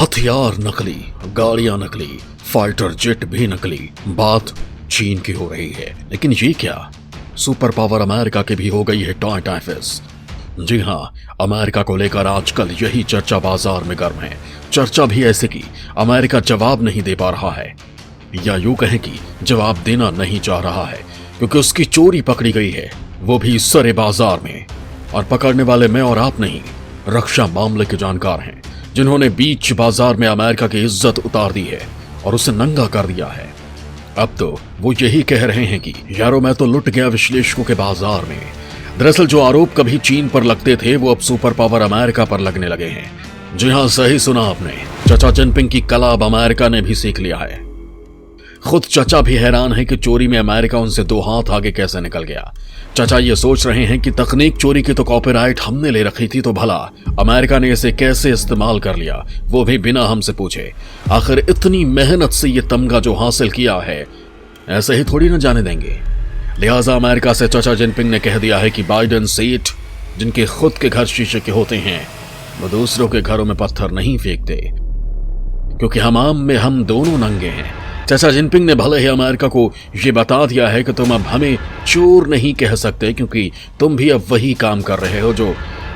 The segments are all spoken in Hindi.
हथियार नकली, गाड़ियां नकली, फाइटर जेट भी नकली। बात चीन की हो रही है, लेकिन ये क्या, सुपर पावर अमेरिका की भी हो गई है टॉय टाइफस। जी हां, अमेरिका को लेकर आजकल यही चर्चा बाजार में गर्म है। चर्चा भी ऐसे की अमेरिका जवाब नहीं दे पा रहा है, या यूं कहें कि जवाब देना नहीं चाह रहा है, क्योंकि उसकी चोरी पकड़ी गई है, वो भी सरे बाजार में। और पकड़ने वाले मैं और आप नहीं, रक्षा मामले के जानकार हैं, जिन्होंने बीच बाजार में अमेरिका की इज्जत उतार दी है और उसे नंगा कर दिया है। अब तो वो यही कह रहे हैं कि यारो मैं तो लुट गया विश्लेषकों के बाजार में। दरअसल जो आरोप कभी चीन पर लगते थे वो अब सुपर पावर अमेरिका पर लगने लगे हैं। जी हां, सही सुना आपने, चाचा जिनपिंग की कला अब अमेरिका ने भी सीख लिया है। खुद चाचा भी हैरान है कि चोरी में अमेरिका उनसे 2 हाथ आगे कैसे निकल गया। चाचा ये सोच रहे हैं कि तकनीक चोरी की तो कॉपीराइट हमने ले रखी थी, तो भला अमेरिका ने इसे कैसे इस्तेमाल कर लिया, वो भी बिना हमसे पूछे। आखिर इतनी मेहनत से ये तमगा जो हासिल किया है, ऐसे ही थोड़ी ना जाने देंगे। लिहाजा अमेरिका से चाचा जिनपिंग ने कह दिया है कि बाइडेन सेठ, जिनके खुद के घर शीशे के होते हैं, वो दूसरों के घरों में पत्थर नहीं फेंकते, क्योंकि हमाम में हम दोनों नंगे हैं। चाचा जिनपिंग ने भले ही अमेरिका को यह बता दिया है कि तुम अब हमें चोर नहीं कह सकते, क्योंकि तुम भी अब वही काम कर रहे हो जो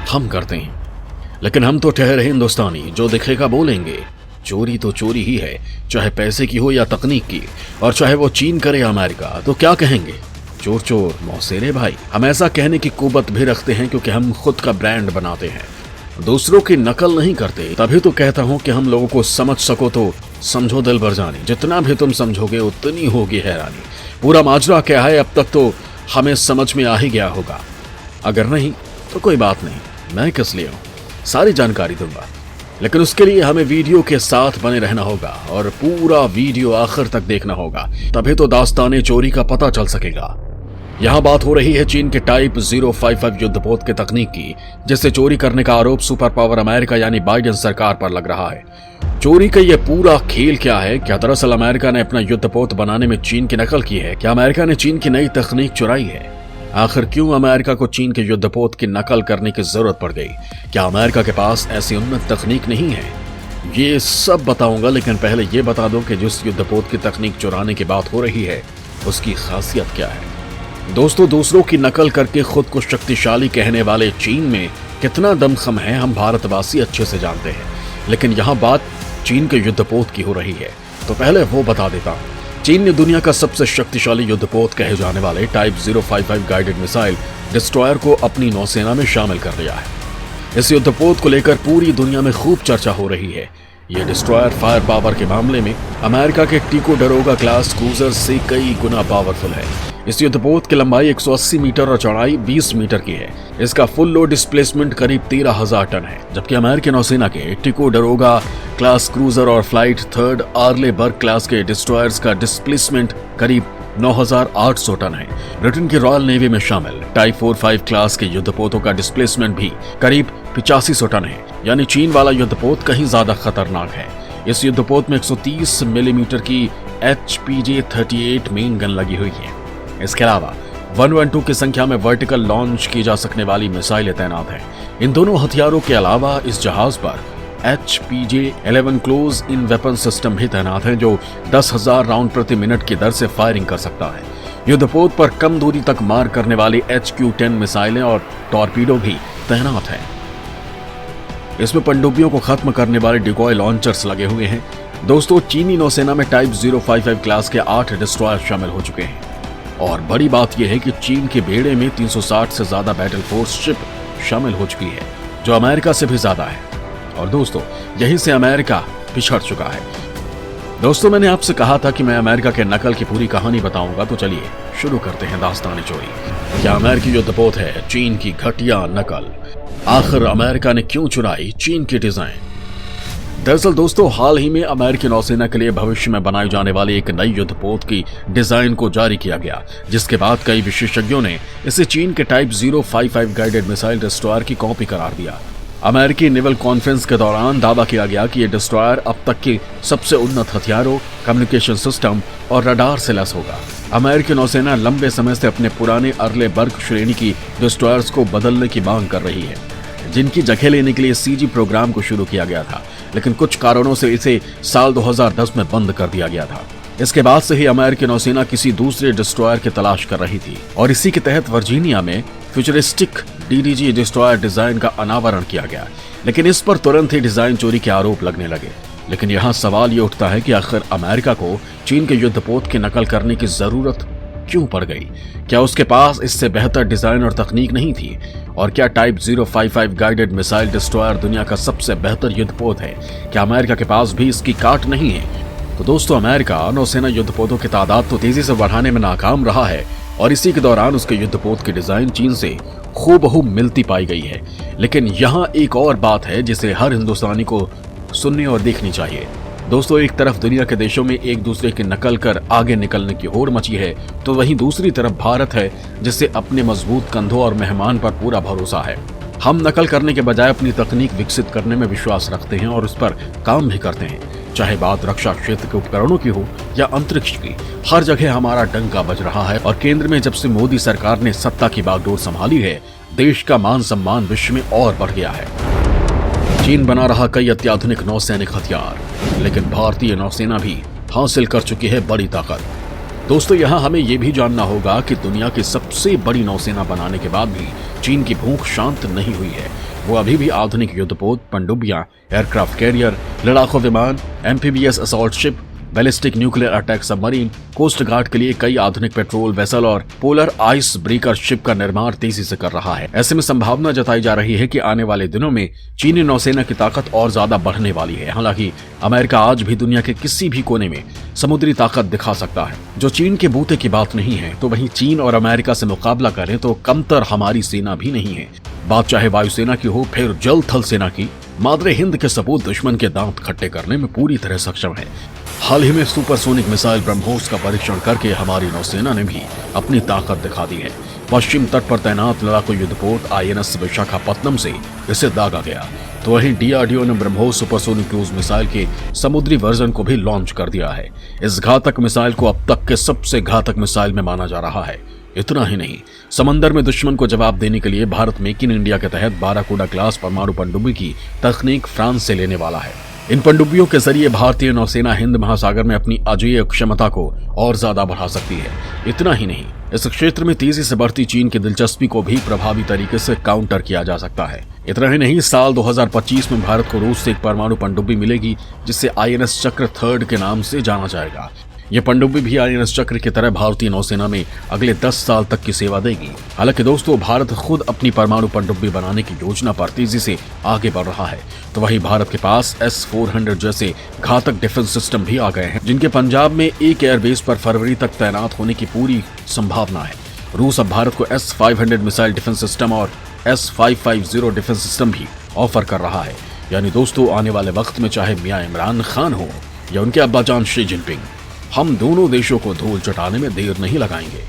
हम करते हैं, लेकिन हम तो ठहरे हिंदुस्तानी, जो दिखेगा बोलेंगे। चोरी तो चोरी ही है, चाहे पैसे की हो या तकनीक की, और चाहे वो चीन करे या अमेरिका, तो क्या कहेंगे, चोर चोर मौसेरे भाई। हम ऐसा कहने की कुवत भी रखते हैं क्योंकि हम खुद का ब्रांड बनाते हैं, दूसरों की नकल नहीं करते। तभी तो कहता हूं कि हम लोगों को समझ सको तो समझो दिल भर जानी, जितना भी तुम समझोगे उतनी होगी हैरानी। पूरा माजरा क्या है अब तक तो हमें समझ में आ ही गया होगा, अगर नहीं तो कोई बात नहीं, मैं किस लिए हूं, सारी जानकारी दूंगा। लेकिन उसके लिए हमें वीडियो के साथ बने रहना होगा और पूरा वीडियो आखिर तक देखना होगा, तभी तो दास्ताने चोरी का पता चल सकेगा। यहां बात हो रही है चीन के टाइप 055 युद्धपोत के तकनीक की, जिससे चोरी करने का आरोप सुपर पावर अमेरिका यानी बाइडेन सरकार पर लग रहा है। चोरी का यह पूरा खेल क्या है? क्या दरअसल अमेरिका ने अपना युद्धपोत बनाने में चीन की नकल की है? क्या अमेरिका ने चीन की नई तकनीक चुराई है? आखिर क्यों अमेरिका को चीन के युद्धपोत की नकल करने की जरूरत पड़ गई? क्या अमेरिका के पास ऐसी उन्नत तकनीक नहीं है? ये सब बताऊंगा, लेकिन पहले ये बता दो कि जिस युद्धपोत की तकनीक चुराने की बात हो रही है, उसकी खासियत क्या है। दोस्तों, दूसरों की नकल करके खुद को शक्तिशाली कहने वाले चीन में कितना दमखम है, हम भारतवासी अच्छे से जानते हैं, लेकिन यहाँ बात चीन के युद्धपोत की हो रही है, तो पहले वो बता देता हूँ। चीन ने दुनिया का सबसे शक्तिशाली युद्धपोत कहे जाने वाले टाइप 055 गाइडेड मिसाइल डिस्ट्रॉयर को अपनी नौसेना में शामिल कर लिया है। इस युद्धपोत को लेकर पूरी दुनिया में खूब चर्चा हो रही है। यह डिस्ट्रॉयर फायर पावर के मामले में अमेरिका के टिकोडरोगा क्लास क्रूजर से कई गुना पावरफुल है। इस युद्धपोत की लंबाई 180 मीटर और चौड़ाई 20 मीटर की है। इसका फुल लोड डिस्प्लेसमेंट करीब 13,000 टन है, जबकि अमेरिकी नौसेना के टिकोडरोगा क्लास क्रूजर और फ्लाइट 3rd आर्लेबर्ग क्लास के डिस्ट्रॉयर्स का डिस्प्लेसमेंट करीब 9,800 टन है। ब्रिटेन की रॉयल नेवी में शामिल टाइप 45 क्लास के युद्धपोतों का डिस्प्लेसमेंट भी करीब 8500 टन है, यानी चीन वाला युद्धपोत कहीं ज्यादा खतरनाक है। इस युद्धपोत में 130 मिलीमीटर की HPJ-38 मेन गन लगी हुई है। इसके अलावा 112 की संख्या में वर्टिकल लॉन्च की जा सकने वाली मिसाइलें तैनात हैं। इन दोनों हथियारों के अलावा इस जहाज पर HPJ-11 close in weapon system भी तैनात है, जो 10,000 राउंड प्रति मिनट की दर से फायरिंग कर सकता है। युद्धपोत पर कम दूरी तक मार करने वाली HQ-10 मिसाइलें और टॉर्पीडो भी तैनात हैं। इसमें पनडुब्बियों को खत्म करने वाले डिकॉय लॉन्चर्स लगे हुए हैं। दोस्तों, चीनी नौसेना में टाइप 055 क्लास के 8 डिस्ट्रॉयर शामिल हो चुके हैं, और बड़ी बात यह है कि चीन के बेड़े में 360 से ज्यादा बैटल फोर्स शिप शामिल हो चुकी है, जो अमेरिका से भी ज्यादा है। और दोस्तों, यहीं से अमेरिका पिछड़ चुका है। दोस्तों, मैंने आपसे कहा था कि मैं अमेरिका के नकल की पूरी कहानी बताऊंगा, तो चलिए शुरू करते हैं दास्तान चोरी। क्या अमेरिकी युद्धपोत है चीन की घटिया नकल? आखिर अमेरिका ने क्यों चुराई चीन की डिजाइन? दरअसल दोस्तों, हाल ही में अमेरिकी नौसेना के लिए भविष्य में बनाई जाने वाली एक नई युद्धपोत की डिजाइन को जारी किया गया, जिसके बाद कई विशेषज्ञों ने इसे चीन के टाइप 055 गाइडेड मिसाइल डिस्ट्रॉयर की कॉपी करार दिया। अमेरिकी नेवल कॉन्फ्रेंस के दौरान दावा किया गया कि यह डिस्ट्रॉयर अब तक के सबसे उन्नत हथियारों, कम्युनिकेशन सिस्टम और रडार से लैस होगा। अमेरिकी नौसेना लंबे समय से अपने पुराने अर्लेबर्ग श्रेणी की डिस्ट्रॉयर्स को बदलने की मांग कर रही है, जिनकी जगह लेने के लिए CG प्रोग्राम को शुरू किया गया था। लेकिन कुछ कारणों से इसे साल 2010 में बंद कर दिया गया था। इसके बाद से ही अमेरिकी नौसेना किसी दूसरे डिस्ट्रॉयर की तलाश कर रही थी और इसी के तहत वर्जीनिया में फ्यूचरिस्टिक DDG डिस्ट्रॉयर डिजाइन का अनावरण किया गया, लेकिन इस पर तुरंत ही डिजाइन चोरी के आरोप लगने लगे। लेकिन यहाँ सवाल ये उठता है कि आखिर अमेरिका को चीन के युद्धपोत की नकल करने की जरूरत क्यों पड़ गई? क्या उसके पास इससे बेहतर डिजाइन और तकनीक नहीं थी? और क्या टाइप 055 गाइडेड मिसाइल डिस्ट्रॉयर दुनिया का सबसे बेहतर युद्धपोत है? क्या अमेरिका के पास भी इसकी काट नहीं है? तो दोस्तों, अमेरिका नौसेना युद्धपोतों की तादाद तो तेजी से बढ़ाने में नाकाम रहा है और इसी के दौरान उसके युद्धपोत की डिजाइन चीन से खूबहू मिलती पाई गई है। लेकिन यहाँ एक और बात है जिसे हर हिंदुस्तानी को सुननी और देखनी चाहिए। दोस्तों, एक तरफ दुनिया के देशों में एक दूसरे की नकल कर आगे निकलने की होड़ मची है, तो वहीं दूसरी तरफ भारत है जिसे अपने मजबूत कंधों और मेहमान पर पूरा भरोसा है। हम नकल करने के बजाय अपनी तकनीक विकसित करने में विश्वास रखते हैं और उस पर काम भी करते हैं। चाहे बात रक्षा क्षेत्र के उपकरणों की हो या अंतरिक्ष की, हर जगह हमारा डंका बज रहा है। और केंद्र में जब से मोदी सरकार ने सत्ता की बागडोर संभाली है, देश का मान सम्मान विश्व में और बढ़ गया है। चीन बना रहा कई अत्याधुनिक नौसैनिक हथियार, लेकिन भारतीय नौसेना भी हासिल कर चुकी है बड़ी ताकत। दोस्तों, यहाँ हमें ये भी जानना होगा कि दुनिया की सबसे बड़ी नौसेना बनाने के बाद भी चीन की भूख शांत नहीं हुई है। वो अभी भी आधुनिक युद्धपोत, पनडुब्बियां, एयरक्राफ्ट कैरियर, लड़ाकू विमान, amphibious assault ship, ballistic nuclear attack submarine, coast guard के लिए कई आधुनिक पेट्रोल वेसल और पोलर आइस ब्रेकर शिप का निर्माण तेजी से कर रहा है। ऐसे में संभावना जताई जा रही है कि आने वाले दिनों में चीनी नौसेना की ताकत और ज्यादा बढ़ने वाली है। हालांकि अमेरिका आज भी दुनिया के किसी भी कोने में समुद्री ताकत दिखा सकता है, जो चीन के बूते की बात नहीं है। तो वहीं चीन और अमेरिका से मुकाबला करें तो कमतर हमारी सेना भी नहीं है। बात चाहे वायुसेना की हो फिर जल थल सेना की, मादरे हिंद के सपूत दुश्मन के दांत खट्टे करने में पूरी तरह सक्षम है। हाल ही में सुपरसोनिक मिसाइल ब्रह्मोस का परीक्षण करके हमारी नौसेना ने भी अपनी ताकत दिखा दी है। पश्चिम तट पर तैनात लड़ाकू युद्धपोत INS विशाखापत्तनम से इसे दागा गया। तो वहीं DRDO ने ब्रह्मोस सुपरसोनिक क्रूज मिसाइल के समुद्री वर्जन को भी लॉन्च कर दिया है। इस घातक मिसाइल को अब तक के सबसे घातक मिसाइल में माना जा रहा है। इतना ही नहीं, समंदर में दुश्मन को जवाब देने के लिए भारत मेक इन इंडिया के तहत बाराकूडा क्लास परमाणु पनडुब्बी की तकनीक फ्रांस से लेने वाला है। इन पनडुब्बियों के जरिए भारतीय नौसेना हिंद महासागर में अपनी अजेय क्षमता को और ज्यादा बढ़ा सकती है। इतना ही नहीं, इस क्षेत्र में तेजी से बढ़ती चीन की दिलचस्पी को भी प्रभावी तरीके से काउंटर किया जा सकता है। इतना ही नहीं, साल 2025 में भारत को रूस से एक परमाणु पनडुब्बी मिलेगी जिसे INS चक्र 3 के नाम से जाना जाएगा। ये पनडुब्बी भी INS चक्र की तरह भारतीय नौसेना में अगले 10 साल तक की सेवा देगी। हालांकि दोस्तों, भारत खुद अपनी परमाणु पनडुब्बी बनाने की योजना पर तेजी से आगे बढ़ रहा है। तो वहीं भारत के पास S-400 जैसे घातक डिफेंस सिस्टम भी आ गए हैं, जिनके पंजाब में एक एयरबेस पर फरवरी तक तैनात होने की पूरी संभावना है। रूस अब भारत को S-500 मिसाइल डिफेंस सिस्टम और S-550 डिफेंस सिस्टम भी ऑफर कर रहा है। यानी दोस्तों, आने वाले वक्त में चाहे मियां इमरान खान हो या उनके अब्बाजान शी जिनपिंग, हम दोनों देशों को धूल चटाने में देर नहीं लगाएंगे।